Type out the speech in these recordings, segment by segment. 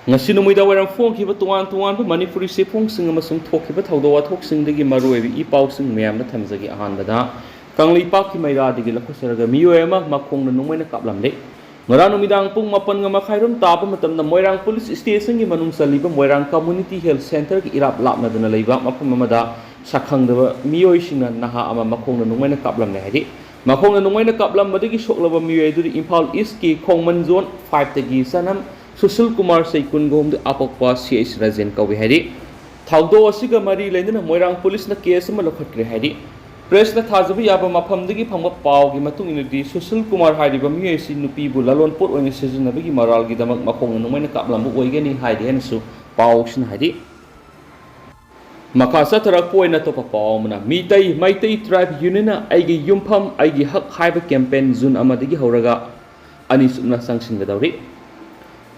ngasi numida waram phone khiba tuan manipuri se phone sing amasung thokhiba thawdo wathok sing degi maruebi I pau sing meyam na thamjagi ahan bada kangli pak ki maira degi lakhosaraga miyoy ama makhong na nungmai na kaplamle ngara numidang pung mapan nga makhairum tapa matam na moirang police station gi manung saliba moirang community health center ki irap lapna dana leiba mapam amada sakhang daba miyoy singna naha ama makhong na nungmai na kaplamle hadi makhong na nungmai na kaplam badagi shoklaba miyoy duri Imphal East ki Khongman zone 5 tagi sanam Sushil Kumar Saikun gom de apokpa CH Rajen kawi hari thawdo asiga mari lendana moirang police na case ma lokhatkre hari press na thajabi yaba mafam degi phangba paw gi matung inudi Sushil Kumar hariba mi esi nupi bu lalon pot oina sejuna begi maral gi damak makhong no maina kaplam bu oigeni haidi hensu paw sin hari makasa tarak poina to paw muna mitai maitai tribe union aigi yumpham aigi hak haiba campaign jun amadegi horaga ani sumna sangsin gadawri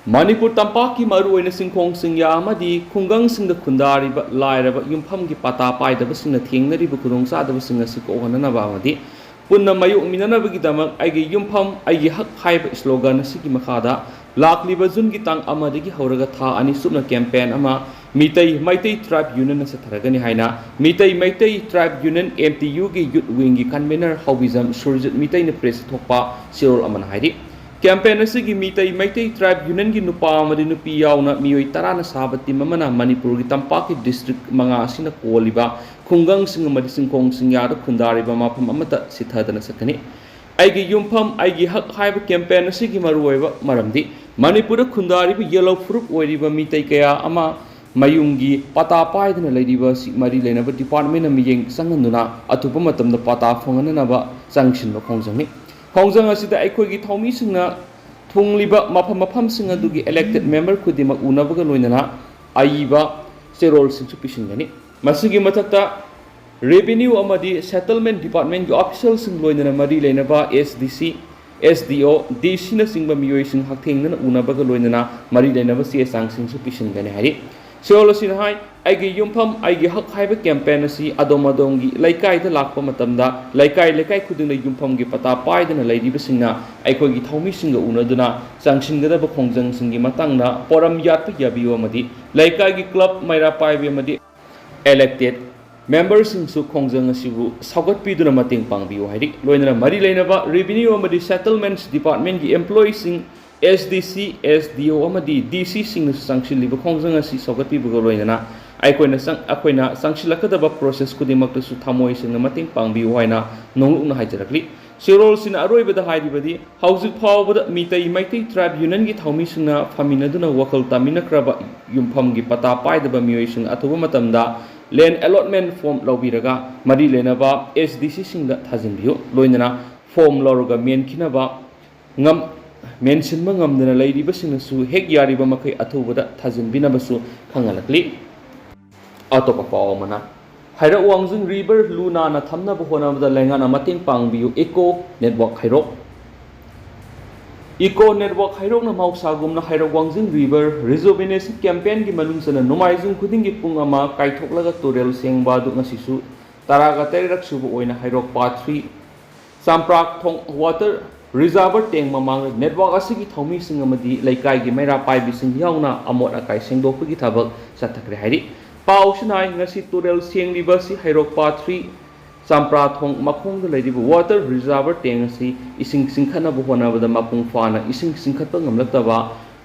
Manipur tampaki maru oina singkhong singya amadi khungang singda khundariba lairaba yumpham gi pata paidaba singna thengnariba khudongsa daba singna siko hananaba amadi punna mayuk minanaba gi damak aigi yumpham aigi hak haiba slogan sigi makhada lakliba jun gi tang amadi gi horaga tha ani subna campaign ama mitai maitai tribe union sa tharagani haina mitai maitai tribe union MTU gi youth wing gi convener hobizam surjit mitai na press thokpa sirol aman haidi campaign asigi mitai maitai tribe union gi nupa amadi nupi yauna miyoi tarana sabati mamana manipur gi tampaki district manga asina koliba khungang sing amadi singkhong singya da khundariba mafam amata sithadana sakani aigi yumpham aigi hak haiba campaign asigi maruoiba maramdi manipur khundariba yellow fruit oiriba mitai kaya ama mayungi pata paidana leiriba si mari lenaba department na miyeng sanganduna atupa matamda pata phongana ba sangshin ba khongjangni Khongjang asida aikhoigi thaumi singna thungliba mafam sing adugi elected member khudima unabaga loinana aiba serol sing supisingani masigi mathakta revenue amadi settlement department gi official sing loinana mari leinaba SDC SDO DC na singba miyoi sing hakthengna unabaga loinana mari leinaba si sang sing supisingani hari serol sin hai aigi yumpham aigi hak haiba campaign asi adomadongi laikai da lakpa matamda laikai khuding yumpham gi pata paidana leiriba singna aikhogi thaumi singa unaduna sangsinggada ba khongjang singi matangna poram yatpa yabiyo amadi laikai gi club maira paibi amadi elected members singsu khongjang asibu sagat piduna mateng pangbiyo hairi loinana mari leinaba revenue amadi settlements department gi employees sing SDC SDO amadi DC sing sangsilliba khongjang asi sagat pibuga loinana aikoina sangsilakadaba process kudimakta su thamoi singna mateng pangbiyo haina nonglukna haijarakli sirol sina aroibada haidibadi haujik phawbada mitai maitai tribe union gi thaumi singna faminaduna wakal taminakraba yumpham gi pata paidaba miyoi sing athuba matamda land allotment form lobiraga mari lenaba SDC singda thajinbiyo loinana form loroga menkhinaba ngam mention ngamdana leiriba singnasu hek yariba makai athubada thajinbinabasu khangalakli atopa pawmana haira wangjing river luna na thamna bohona da lengana mating pangbiu eco network hairok na mausagum na haira wangjing river rejuvenation campaign gi manungsana nomaijung khuding gi pung ama kaithoklaga torel sengba du ngasisu taraga terak subu oina hairok part 3 samprak thong water reservoir tank mamang network asigi thomi sing amadi laikai gi maira pai bising yauna amot akai sengdok gi thabak sathakre hairi pau sinai ngasi torel sengliba si hairok part 3 sampra thong makhong da leiribu water reservoir tank asi ising singkhana bu hona bada mapung fana ising singkhatpa ngamlaktaba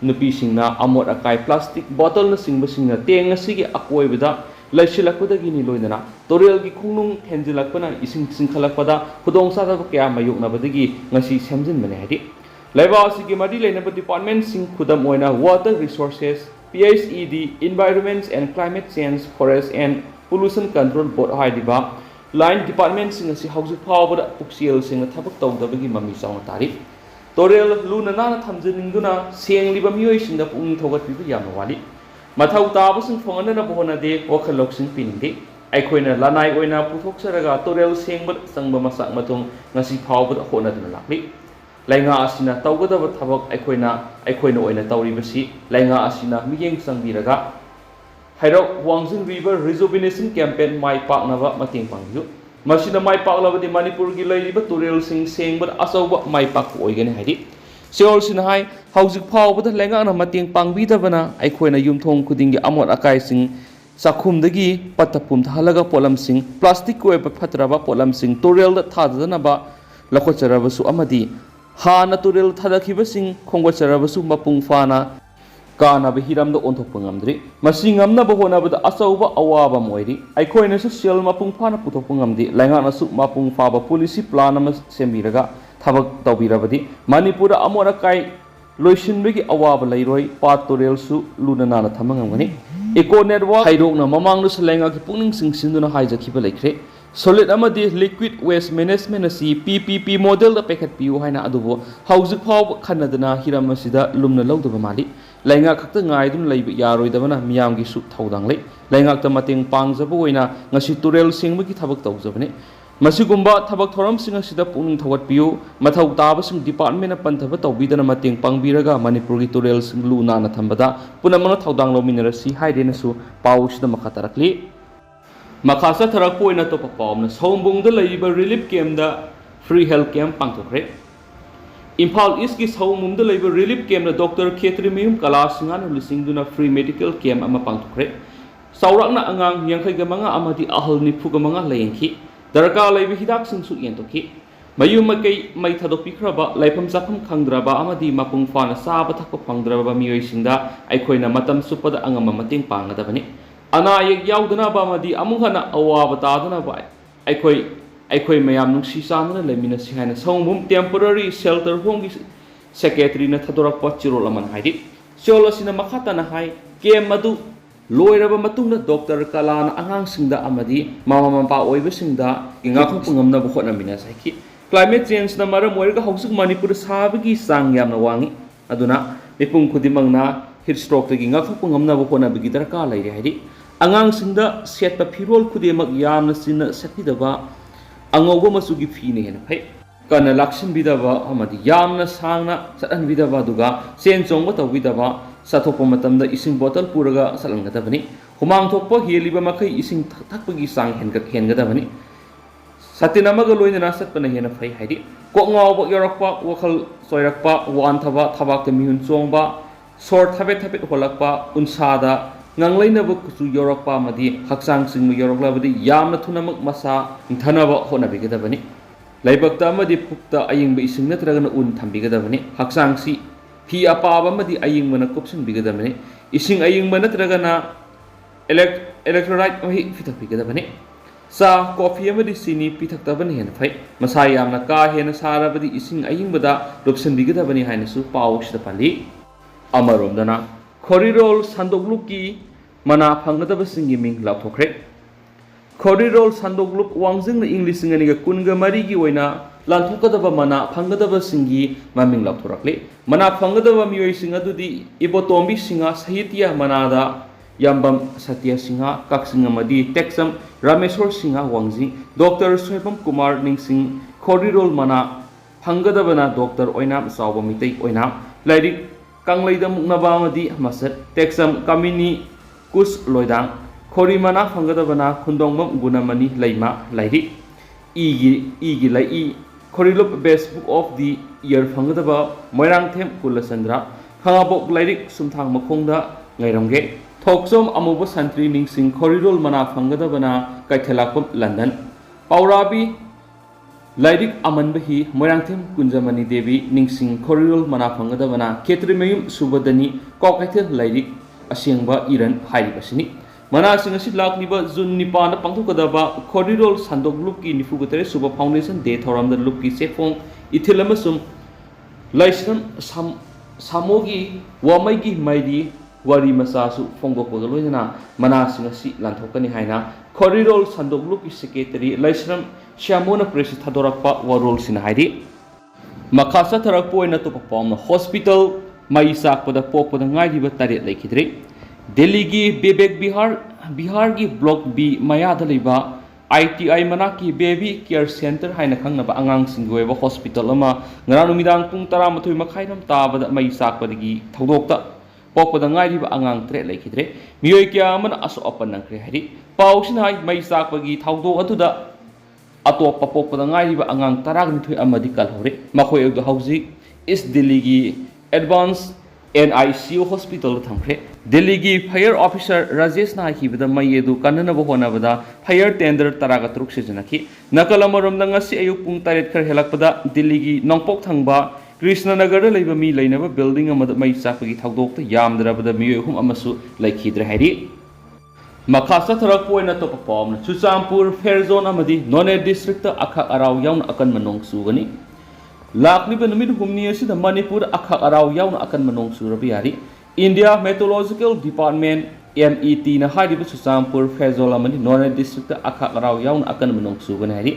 nupi singna amot akai plastic bottle na singba singna tank asigi akoi bada laisilakpada gi ni loinana torel gi khungnung thenjilakpana ising singkhalakpada khudongsa da kya mayukna badagi ngasi semjin mane hadi laiba asigi madi leinaba department sing khudam oina water resources PHED Environment and Climate Change Forest and Pollution Control Board haidiba line department sing asi haujik phawbada puksiel sing thabak tawdabagi mami chawna tari torel luna na thamjiningduna sengliba miyoi singda pung thogatbiba yamna wali mathau taba sing phongana na bohona de wakhalok sing pininde aikhoina lanai oina puthok torel sengba sangba masak matung ngasi phawbada hona duna lakli lainga asina tawgadaba thabak aikhoina oina tawribasi lainga asina miyeng sangbiraga hairok wangjing river rejuvenation campaign mai paknaba mating pangyu masina mai paklabadi manipur gi leiriba torel sing sengba asauba mai pak oigani haidi ꯁꯤꯑꯣꯜꯁꯤꯅ ꯍꯥꯏ ꯍꯧꯖꯤꯛ ꯐꯥꯎꯕꯗ ꯂꯩꯉꯥꯛꯅ ꯃꯇꯦꯡ ꯄꯥꯡꯕꯤꯗꯕꯅ ꯑꯩꯈꯣꯏꯅ ꯌꯨꯝꯊꯣꯡ ꯈꯨꯗꯤꯡꯒꯤ ꯑꯃꯣꯠ ꯑꯀꯥꯏꯁꯤꯡ ꯆꯥꯛꯈꯨꯝꯗꯒꯤ ꯄꯠꯊ ꯄꯨꯝꯊꯍꯜꯂꯒ ꯄꯣꯠꯂꯝꯁꯤꯡ ꯄ꯭ꯂꯥꯁꯇꯤꯛꯀꯤ ꯑꯣꯏꯕ ꯐꯠꯇ꯭ꯔꯕ ꯄꯣꯠꯂꯝꯁꯤꯡ ꯇꯨꯔꯦꯜꯗ ꯊꯥꯗꯅꯕ ꯂꯧꯈꯠꯆꯔꯕꯁꯨ ꯑꯃꯗꯤ ꯍꯥꯟꯅ ꯇꯨꯔꯦꯜ ꯊꯥꯗꯈꯤꯕꯁꯤꯡ ꯈꯣꯝꯒꯠꯆꯔꯕꯁꯨ ꯃꯄꯨꯡ ꯐꯥꯅ ꯀꯥꯟꯅꯕ ꯍꯤꯔꯝꯗ ꯑꯣꯟꯊꯣꯛꯄ ꯉꯝꯗ꯭ꯔꯤ ꯃꯁꯤ ꯉꯝꯅꯕ ꯍꯣꯠꯅꯕꯗ ꯑꯆꯧꯕ ꯑꯋꯥꯕ ꯑꯃ ꯑꯣꯏꯔꯤ ꯑꯩꯈꯣꯏꯅꯁꯨ ꯁꯦꯜ ꯃꯄꯨꯡ ꯐꯥꯅ ꯄꯨꯊꯣꯛꯄ ꯉꯝꯗꯦ ꯂꯩꯉꯥꯛꯅꯁꯨ ꯃꯄꯨꯡ ꯐꯥꯕ ꯄꯣꯂꯤꯁꯤ ꯄ꯭ꯂꯥꯟ ꯑꯃ ꯁꯦꯝꯕꯤꯔꯒ ꯊꯕꯛ ꯇꯧꯕꯤꯔꯕꯗꯤ ꯃꯅꯤꯄꯨꯔꯗ ꯑꯃꯣꯠ ꯑꯀꯥꯏ ꯂꯣꯏꯁꯤꯟꯕꯒꯤ ꯑꯋꯥꯕ ꯂꯩꯔꯣꯏ ꯄꯥꯠ ꯇꯨꯔꯦꯜꯁꯨ ꯂꯨꯅ ꯅꯥꯟꯅ ꯊꯝꯕ ꯉꯝꯒꯅꯤ ꯏꯀꯣ ꯅꯦꯠꯋꯥꯔꯛ ꯍꯥꯏꯗꯣꯛꯅ ꯃꯃꯥꯡꯗꯁꯨ ꯂꯩꯉꯥꯛꯀꯤ ꯄꯨꯛꯅꯤꯡ ꯆꯤꯡꯁꯤꯟꯗꯨꯅ ꯍꯥꯏꯖꯈꯤꯕ ꯂꯩꯈ꯭ꯔꯦ ꯁꯣꯂꯤꯠ ꯑꯃꯗꯤ ꯂꯤꯀ꯭ꯋꯤꯗ ꯋꯦꯁ ꯃꯦꯅꯦꯖꯃꯦꯟ ꯑꯁꯤ PPP ꯃꯣꯗꯦꯜꯗ ꯄꯥꯏꯈꯠꯄꯤꯌꯨ ꯍꯥꯏꯅ ꯑꯗꯨꯕꯨ ꯍꯧꯖꯤꯛ ꯐꯥꯎꯕ ꯈꯟꯅꯗꯅ ꯍꯤꯔꯝ ꯑꯁꯤꯗ ꯂꯨꯝꯅ ꯂꯧꯗꯕ ꯃꯥꯜꯂꯤ ꯂꯩꯉꯥꯛ ꯈꯛꯇ ꯉꯥꯏꯗꯨꯅ ꯂꯩꯕ ꯌꯥꯔꯣꯏꯗꯕꯅ ꯃꯤꯌꯥꯝꯒꯤꯁꯨ ꯊꯧꯗꯥꯡ ꯂꯩ ꯂꯩꯉꯥꯛꯇ ꯃꯇꯦꯡ ꯄꯥꯡꯖꯕ ꯑꯣꯏꯅ ꯉꯁꯤ ꯇꯨꯔꯦꯜ ꯁꯦꯡꯕꯒꯤ ꯊꯕꯛ ꯇꯧꯖꯕꯅꯤ ꯃꯁꯤꯒꯨꯝꯕ ꯊꯕꯛ ꯊꯧꯔꯝꯁꯤꯡ ꯑꯁꯤꯗ ꯄꯨꯛꯅꯤꯡ ꯊꯧꯒꯠꯄꯤꯌꯨ ꯃꯊꯧ ꯇꯥꯕꯁꯤꯡ ꯗꯤꯄꯥꯔꯠꯃꯦꯟꯅ ꯄꯟꯊꯕ ꯇꯧꯕꯤꯗꯅ ꯃꯇꯦꯡ ꯄꯥꯡꯕꯤꯔꯒ ꯃꯅꯤꯄꯨꯔꯒꯤ ꯇꯨꯔꯦꯜꯁꯤꯡ ꯂꯨ ꯅꯥꯟꯅ ꯊꯝꯕꯗ ꯄꯨꯝꯅꯃꯛꯅ ꯊꯧꯗꯥꯡ ꯂꯧꯃꯤꯟꯅꯔꯁꯤ ꯍꯥꯏꯗꯦꯅꯁꯨ ꯄꯥꯎ ꯑꯁꯤꯗ ꯃꯈꯥ ꯇꯥꯔꯛꯂꯤ ꯃꯈꯥ ꯆꯠꯊꯔꯛꯄ ꯑꯣꯏꯅ ꯑꯇꯣꯞꯄ ꯄꯥꯎ ꯑꯃꯅ ꯁꯑꯣꯝꯕꯨꯡꯗ ꯂꯩꯔꯤꯕ ꯔꯤꯂꯤꯞ ꯀꯦꯝꯞꯗ ꯐ꯭ꯔꯤ ꯍꯦꯜꯊ ꯀꯦꯝꯞ ꯄꯥꯡꯊꯣꯛꯈ꯭ꯔꯦ ꯏꯝꯐꯥꯜ ꯏꯁꯀꯤ ꯁꯑꯣꯝꯕꯨꯡꯗ ꯂꯩꯕ ꯔꯤꯂꯤꯞ ꯀꯦꯝꯞꯗ ꯗꯣꯛꯇꯔ ꯈꯦꯇ꯭ꯔꯤꯃꯌꯨꯝ ꯀꯂꯥ ꯁꯤꯡꯍꯥꯅ ꯂꯨꯆꯤꯡꯗꯨꯅ ꯐ꯭ꯔꯤ ꯃꯦꯗꯤꯀꯦꯜ ꯀꯦꯝꯞ ꯑꯃ ꯄꯥꯡꯊꯣꯛꯈ꯭ꯔꯦ ꯆꯥꯎꯔꯥꯛꯅ ꯑꯉꯥꯡ 65 ꯑꯃꯗꯤ ꯑꯍꯜ 95 ꯂꯥꯌꯦꯡꯈꯤ ꯗꯔꯀꯥꯔ ꯂꯩꯕ ꯍꯤꯗꯥꯛꯁꯤꯡꯁꯨ ꯌꯦꯟꯊꯣꯛꯈꯤ ꯃꯌꯨꯝ ꯃꯀꯩ ꯃꯩ ꯊꯥꯗꯣꯛꯄꯤꯈ꯭ꯔꯕ ꯂꯩꯐꯝ ꯆꯥꯐꯝ ꯈꯪꯗ꯭ꯔꯕ ꯑꯃꯗꯤ ꯃꯄꯨꯡ ꯐꯥꯅ ꯆꯥꯕ ꯊꯛꯄ ꯐꯪꯗ꯭ꯔꯕ ꯃꯤꯑꯣꯏꯁꯤꯡꯗ ꯑꯩꯈꯣꯏꯅ ꯃꯇꯝ ꯆꯨꯞꯄꯗ ꯑꯉꯝꯕ ꯃꯇꯦꯡ ꯄꯥꯡꯒꯗꯕꯅꯤ ꯑꯅꯥ ꯑꯌꯦꯛ ꯌꯥꯎꯗꯅꯕ ꯑꯃꯗꯤ ꯑꯃꯨꯛ ꯍꯟꯅ ꯑꯋꯥꯕ ꯇꯥꯗꯅꯕ ꯑꯩꯈꯣই ꯃꯌꯥꯝ ꯅꯨꯡꯁꯤ ꯆꯥꯟꯅꯅ ꯂꯩꯃꯤꯟꯅꯁꯤ ꯍꯥꯏꯅ ꯁꯑꯣꯝꯕꯨꯡ ꯇꯦꯝꯄꯣꯔꯔꯤ ꯁꯦꯜꯇꯔ ꯍꯣꯝꯒꯤ ꯁꯦꯀ꯭ꯔꯦꯇꯔꯤꯅ ꯊꯥꯗꯣꯔꯛꯄ ꯆꯤꯔꯣꯜ ꯑꯃꯅ ꯍꯥꯏꯔꯤ ꯆꯤꯔꯣꯜ ꯑꯁꯤꯅ ꯃꯈꯥ ꯇꯥꯅ ꯍꯥꯏ ꯀꯦꯝꯞ ꯑꯗꯨ ꯂꯣꯏꯔꯕ ꯃꯇꯨꯡꯗ ꯗꯣꯛꯇꯔ ꯀꯂꯥꯅ ꯑꯉꯥꯡꯁꯤꯡꯗ ꯑꯃꯗꯤ ꯃꯃꯥ ꯃꯄꯥ ꯑꯣꯏꯕꯁꯤꯡꯗ ꯉꯥꯛꯊꯣꯛꯄ ꯉꯝꯅꯕ ꯍꯣꯠꯅꯃꯤꯟꯅꯁꯤ ꯍꯥꯏꯈꯤ ꯀ꯭ꯂꯥꯏꯃꯦꯠ ꯆꯦꯟꯖꯅ ꯃꯔꯝ ꯑꯣꯏꯔꯒ ꯍꯧꯖꯤꯛ ꯃꯅꯤꯄꯨꯔꯗ ꯁꯥꯕꯒꯤ ꯆꯥꯡ ꯌꯥꯝꯅ ꯋꯥꯡꯏ ꯑꯗꯨꯅ ꯃꯤꯄꯨꯝ ꯈꯨꯗꯤꯡꯃꯛꯅ ꯍꯤꯠ ꯁ꯭ꯇ꯭ꯔꯣꯛꯇꯒꯤ ꯉꯥꯛꯊꯣꯛꯄ ꯉꯝꯅꯕ ꯍꯣꯠꯅꯕꯒꯤ ꯗꯔꯀꯥꯔ ꯂꯩꯔꯦ ꯍꯥꯏꯔꯤ ꯑꯉꯥꯡꯁꯤꯡꯗ ꯁꯦꯠꯄ ꯐꯤꯔꯣꯜ ꯈꯨꯗꯤꯡꯃꯛ ꯌꯥꯝꯅ ꯆꯤꯟꯅ ꯁꯦꯠꯄꯤꯗꯕ ꯑꯉꯧꯕ ꯃꯆꯨꯒꯤ ꯐꯤꯅ ꯍꯦꯟꯅ ꯐꯩ ꯀꯟꯅ ꯂꯥꯛꯁꯤꯟꯕꯤꯗꯕ ꯑꯃꯗꯤ ꯌꯥꯝꯅ ꯁꯥꯡꯅ ꯆꯠꯍꯟꯕꯤꯗꯕ ꯑꯗꯨꯒ ꯆꯦꯟ ꯆꯣꯡꯕ ꯇꯧꯕꯤꯗꯕ ꯆꯠꯊꯣꯛꯄ ꯃꯇꯝꯗ ꯏꯁꯤꯡ ꯕꯣꯇꯜ ꯄꯨꯔꯒ ꯆꯠꯍꯟꯒꯗꯕꯅꯤ ꯍꯨꯃꯥꯡ ꯊꯣꯛꯄ ꯍꯦꯜꯂꯤꯕ ꯃꯈꯩ ꯏꯁꯤꯡ ꯊꯛꯄꯒꯤ ꯆꯥꯡ ꯍꯦꯟꯒꯗꯕꯅꯤ ꯁꯥꯇꯤꯟ ꯑꯃꯒ ꯂꯣꯏꯅꯅ ꯆꯠꯄꯅ ꯍꯦꯟꯅ ꯐꯩ ꯍꯥꯏꯗꯤ ꯀꯣꯛ ꯉꯥꯎꯕ ꯌꯧꯔꯛꯄ ꯋꯥꯈꯜ ꯆꯣꯏꯔꯛꯄ ꯋꯥꯟꯊꯕ ꯊꯕꯥꯛꯇ ꯃꯤꯍꯨꯟ ꯆꯣꯡꯕ ꯁꯣꯔ ꯊꯕꯦꯠ ꯊꯕꯦꯠ ꯍꯣꯜꯂꯛꯄ ꯎꯟꯁꯥꯗ ꯉꯥꯡꯂꯩꯅꯕ ꯀꯨꯆꯨ ꯌꯧꯔꯛꯄ ꯑꯃꯗꯤ ꯍꯛꯆꯥꯡ ꯆꯤꯡꯕ ꯌꯧꯔꯛꯂꯕꯗꯤ ꯌꯥꯝꯅ ꯊꯨꯅꯃꯛ ꯃꯁꯥ ꯏꯪꯊꯅꯕ ꯍꯣꯠꯅꯕꯤꯒꯗꯕꯅꯤ ꯂꯩꯕꯛꯇ ꯑꯃꯗꯤ ꯄꯨꯛꯇ ꯑꯌꯤꯡꯕ ꯏꯁꯤꯡ ꯅꯠꯇ꯭ꯔꯒꯅ ꯎꯟ ꯊꯝꯕꯤꯒꯗꯕꯅꯤ ꯍꯛꯆꯥꯡꯁꯤ ꯐꯤ ꯑꯄꯥꯕ ꯑꯃꯗꯤ ꯑꯌꯤꯡꯕꯅ ꯀꯨꯞꯁꯤꯟꯕꯤꯒꯗꯕꯅꯤ ꯏꯁꯤꯡ ꯑꯌꯤꯡꯕ ꯅꯠꯇ꯭ꯔꯒꯅ electrolyte ꯃꯍꯤ ꯄꯤꯊꯛꯄꯤꯒꯗꯕꯅꯤ ꯆꯥ ꯀꯣꯐꯤ ꯑꯃꯗꯤ ꯆꯤꯅꯤ ꯄꯤꯊꯛꯇꯕꯅ ꯍꯦꯟꯅ ꯐꯩ ꯃꯁꯥ ꯌꯥꯝꯅ ꯀꯥ ꯍꯦꯟꯅ ꯁꯥꯔꯕꯗꯤ ꯏꯁꯤꯡ ꯑꯌꯤꯡꯕꯗ ꯂꯨꯞꯁꯤꯟꯕꯤꯒꯗꯕꯅꯤ ꯍꯥꯏꯅꯁꯨ ꯄꯥꯎ ꯑꯁꯤꯗ ꯄꯜꯂꯤ ꯑꯃꯔꯣꯝꯗꯅ ꯈꯣꯔꯤꯔꯣꯜ ꯁꯟꯗꯣꯛꯂꯨꯞꯀꯤ ꯃꯅꯥ ꯐꯪꯒꯗꯕꯁꯤꯡꯒꯤ ꯃꯤꯡ ꯂꯥꯎꯊꯣꯛꯈ꯭ꯔꯦ ꯈꯣꯔꯤꯔꯣꯜ ꯁꯟꯗꯣꯛꯂꯨꯞ ꯋꯥꯡꯖꯤꯡꯅ ꯏꯪ 2023ꯒꯤ ꯑꯣꯏꯅ ꯂꯥꯟꯊꯣꯛꯀꯗꯕ ꯃꯅꯥ ꯐꯪꯒꯗꯕꯁꯤꯡꯒꯤ ꯃꯃꯤꯡ ꯂꯥꯎꯊꯣꯔꯛꯂꯤ ꯃꯅꯥ ꯐꯪꯒꯗꯕ ꯃꯤꯑꯣꯏꯁꯤꯡ ꯑꯗꯨꯗꯤ ꯏꯕꯣꯇꯣꯝꯕꯤ ꯁꯤꯡꯍ ꯁꯥꯍꯤꯇ꯭ꯌ ꯃꯅꯥꯗ ꯌꯥꯝꯕꯝ ꯁꯇ꯭ꯌ ꯁꯤꯡꯍ ꯀꯛꯆꯤꯡ ꯑꯃꯗꯤ ꯇꯦꯛꯆꯝ ꯔꯥꯃꯦꯁꯣꯔ ꯁꯤꯡꯍ ꯋꯥꯡꯖꯤꯡ ꯗꯣꯛꯇꯔ ꯁꯣꯏꯕꯝ ꯀꯨꯃꯥꯔ ꯅꯤꯡꯁꯤꯡ ꯈꯣꯔꯤꯔꯣꯜ ꯃꯅꯥ ꯐꯪꯒꯗꯕꯅ ꯗꯣꯛꯇꯔ ꯑꯣꯏꯅꯥꯝ ꯆꯥꯎꯕ ꯃꯤꯇꯩ ꯑꯣꯏꯅꯥꯝ ꯂꯥꯏꯔꯤꯛ ꯀꯪꯂꯩꯗ ꯃꯨꯛꯅꯕ ꯑꯃꯗꯤ ꯃꯁꯠ ꯇꯦꯛꯆꯝ ꯀꯥꯃꯤꯅꯤ ꯀꯨꯁ ꯂꯣꯏꯗꯥꯡ ꯈꯣꯔꯤ ꯃꯅꯥ ꯐꯪꯒꯗꯕꯅ ꯈꯨꯟꯗꯣꯡꯕꯝ ꯒꯨꯅꯃꯅꯤ ꯂꯩꯃ ꯂꯥꯏꯔꯤꯛ ꯏꯒꯤ ꯂꯩꯏ ꯈꯣꯔꯤꯂꯨꯞ ꯕꯦꯁ ꯕꯨꯛ ꯑꯣꯐ ꯗꯤ ꯏꯌꯔ ꯐꯪꯒꯗꯕ ꯃꯣꯏꯔꯥꯡꯊꯦꯝ ꯀꯨꯂꯆꯟꯗ꯭ꯔ ꯈꯥꯉꯕꯣꯛ ꯂꯥꯏꯔꯤꯛ ꯁꯨꯝꯊꯥꯡ ꯃꯈꯣꯡꯗ ꯉꯥꯏꯔꯝꯒꯦ ꯊꯣꯛꯆꯣꯝ ꯑꯃꯨꯕ ꯁꯟꯇ꯭ꯔꯤ ꯅꯤꯡꯁꯤꯡ ꯈꯣꯔꯤꯔꯣꯜ ꯃꯅꯥ ꯐꯪꯒꯗꯕꯅ ꯀꯩꯊꯦꯜꯂꯥꯛꯄꯝ ꯂꯟꯗꯟ ꯄꯥꯎꯔꯥꯕꯤ ꯂꯥꯏꯔꯤꯛ ꯑꯃꯟꯕ ꯍꯤ ꯃꯣꯏꯔꯥꯡꯊꯦꯝ ꯀꯨꯟꯖꯃꯅꯤ ꯗꯦꯕꯤ ꯅꯤꯡꯁꯤꯡ ꯈꯣꯔꯤꯔꯣꯜ ꯃꯅꯥ ꯐꯪꯒꯗꯕꯅ ꯈꯦꯇ꯭ꯔꯤꯃꯌꯨꯝ ꯁꯨꯕꯗꯅꯤ ꯀ꯭ꯋꯥꯀꯩꯊꯦꯜ ꯂꯥꯏꯔꯤꯛ ꯑꯁꯦꯡꯕ ꯏꯔꯟ ꯍꯥꯏꯔꯤꯕꯁꯤꯅꯤ ꯃꯅꯥꯁꯤꯡ ꯑꯁꯤ ꯂꯥꯛꯂꯤꯕ ꯖꯨꯟ 9ꯗ ꯄꯥꯡꯊꯣꯛꯀꯗꯕ ꯈꯣꯔꯤꯔꯣꯜ ꯁꯟꯗꯣꯛ ꯂꯨꯞꯀꯤ 93 ꯁꯨꯕ ꯐꯥꯎꯟꯗꯦꯁꯟ ꯗꯦ ꯊꯧꯔꯝꯗ ꯂꯨꯞꯀꯤ ꯆꯦꯐꯣꯡ ꯏꯊꯤꯜ ꯑꯃꯁꯨꯡ ꯂꯥꯏꯁ꯭ꯔꯝ ꯁꯥꯃꯣꯒꯤ ꯋꯥꯃꯩꯒꯤ ꯃꯥꯏꯔꯤ ꯋꯥꯔꯤ ꯃꯆꯥꯁꯨ ꯐꯣꯡꯗꯣꯛꯄꯒ ꯂꯣꯏꯅꯅ ꯃꯅꯥꯁꯤꯡ ꯑꯁꯤ ꯂꯥꯟꯊꯣꯛꯀꯅꯤ ꯍꯥꯏꯅ ꯈꯣꯔꯤꯔꯣꯜ ꯁꯟꯗꯣꯛ ꯂꯨꯞꯀꯤ ꯁꯦꯀ꯭ꯔꯦꯇꯔꯤ ꯂꯥꯏꯁ꯭ꯔꯝ ꯁ꯭ꯌꯥꯃꯣꯅ ꯄ꯭ꯔꯦꯁꯇ ꯊꯥꯗꯣꯔꯛꯄ ꯋꯥꯔꯣꯜꯁꯤꯅ ꯍꯥꯏꯔꯤ ꯃꯈꯥ ꯆꯠꯊꯔꯛꯄ ꯑꯣꯏꯅ ꯑꯇꯣꯞꯄ ꯄꯥꯎꯅ ꯍꯣꯁꯄꯤꯇꯥꯜ ꯃꯩ ꯆꯥꯛꯄꯗ ꯄꯣꯛꯄꯗ ꯉꯥꯏꯔꯤꯕ 9 ꯂꯩꯈꯤꯗ꯭ꯔꯦ ꯗꯦꯜꯂꯤꯒꯤ ꯕꯤꯕꯦꯛ ꯕꯤꯍꯥꯔꯒꯤ ꯕ꯭ꯂꯣꯛ B ꯃꯌꯥꯗ ꯂꯩꯕ ITI ꯃꯅꯥꯛꯀꯤ ꯕꯦꯕꯤ ꯀꯦꯌꯔ ꯁꯦꯟꯇꯔ ꯍꯥꯏꯅ ꯈꯪꯅꯕ ꯑꯉꯥꯡꯁꯤꯡꯒꯤ ꯑꯣꯏꯕ ꯍꯣꯁꯄꯤꯇꯥꯜ ꯑꯃ ꯉꯔꯥꯡ ꯅꯨꯃꯤꯗꯥꯡ ꯄꯨꯡ 13:30 ꯇꯥꯕꯗ ꯃꯩ ꯆꯥꯛꯄꯗꯒꯤ ꯊꯧꯗꯣꯛꯇ ꯄꯣꯛꯄꯗ ꯉꯥꯏꯔꯤꯕ ꯑꯉꯥꯡ 9 ꯂꯩꯈꯤꯗ꯭ꯔꯦ ꯃꯤꯑꯣꯏ ꯀꯌꯥ ꯑꯃꯅ ꯑꯁꯣꯛ ꯑꯄꯟ ꯅꯪꯈ꯭ꯔꯦ ꯍꯥꯏꯔꯤ ꯄꯥꯎꯁꯤꯅ ꯍꯥꯏ ꯃꯩ ꯆꯥꯛꯄꯒꯤ ꯊꯧꯗꯣꯛ ꯑꯗꯨꯗ ꯑꯇꯣꯞꯄ ꯄꯣꯛꯄꯗ ꯉꯥꯏꯔꯤꯕ ꯑꯉꯥꯡ 12 ꯑꯃꯗꯤ ꯀꯜꯍꯧꯔꯦ ꯃꯈꯣꯏ ꯑꯗꯨ ꯍꯧꯖꯤꯛ ꯏꯁ ꯗꯤꯜꯂꯤꯒꯤ advance NICU hospital thangre Delhi gi fire officer Rajesh na hibada mai edu kanana bo hona bada fire tender taraga truk sejanaki nakalamarom da ngasi ayuk pung taret khar helakpada Delhi gi nongpok thangba Krishna Nagar da leiba mi leinaba building amada mai chakpagi thagdok ta yamdrabada miyo hum amasu laikidre hairi Makasa tharak poina to pom Chuchampur fair zone amadi None district ta akha araw yawn akan manong sugani Lakni ba numid humni asi da Manipur akha araw yawn akan manong surabi yari India Meteorological Department MET na hari ba Chuchampur fair zone amadi None district ta akha araw yawn akan manong sugani hari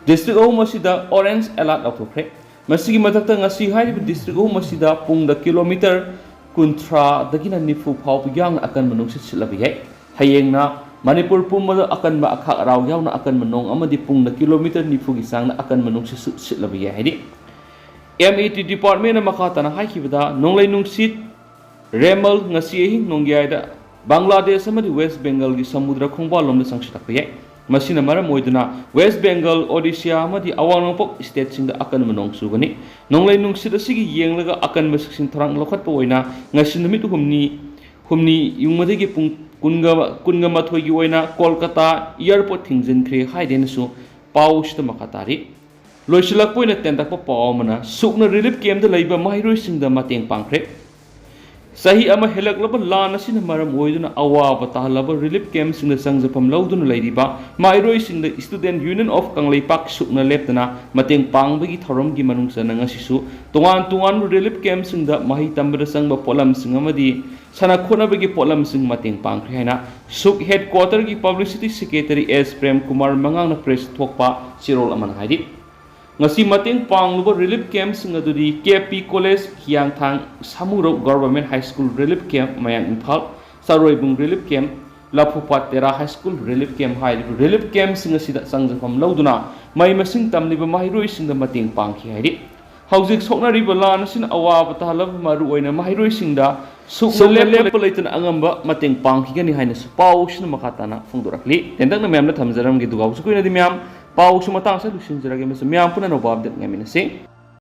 District o masida orange alert authokre Masigi matakta ngasi hari ba district o masida pung da kilometer kuntra dagina nifu phau yang akan manong silabi yai Hayengna Manipur pumada akan ba akha araw yawn akan manong amadi pung da kilometer nifu gi sang na akan manong silabi yai hari MET department na makata na haikibada nonglay nungsit remal ngasi hi nongyayda Bangladesh amadi West Bengal gi samudra khongba lomda sangsitakpayai masina maram oiduna West Bengal Odisha amadi awangpok state singda akan manong sugani nonglay nungsit asigi yenglaga akan masaksin tharang lokhatpa oina ngasi numit humni yungmadagi pung kunga mathoi gi oina Kolkata airport thingjinkre haidenasu pausta makatari Loisilak poina tentak pa paomana sukna relief camp da laiba mahiroy singda mateng pangkre sahi ama helaklaba lan asina maram oiduna awaba tahlaba relief camp singda sangjapam lauduna lairiba mahiroy singda student union of Kanglaipak sukna leptana mateng pangbagi thorom gi manungsa na ngasisu tungan relief camp singda mahi tambra sangba polam singamadi sana khona bagi polam sing mateng pangkre haina suk headquarter gi publicity secretary S Prem Kumar mangang na press thokpa sirol aman haidi ngasi mateng pangluba relief camp sing adudi KP College Hiangthang Samuro Government High School relief camp mayang Imphal Saroibung relief camp Lapupat Tera High School relief camp hai relief camp sing asida sangjapam lauduna mai masing tamliba mahiroi singda mateng pangki hairi haujik soknariba lan sin awaba tahlab maru oina mahiroi singda sukna lepa leitan angamba mateng pangki gani haina pau sina makatana phungdorakli tendang na memna thamjaram gi dugaw su koina di myam Pau sumatang sa lusin jarage mas miyam puna no babdet ngamin si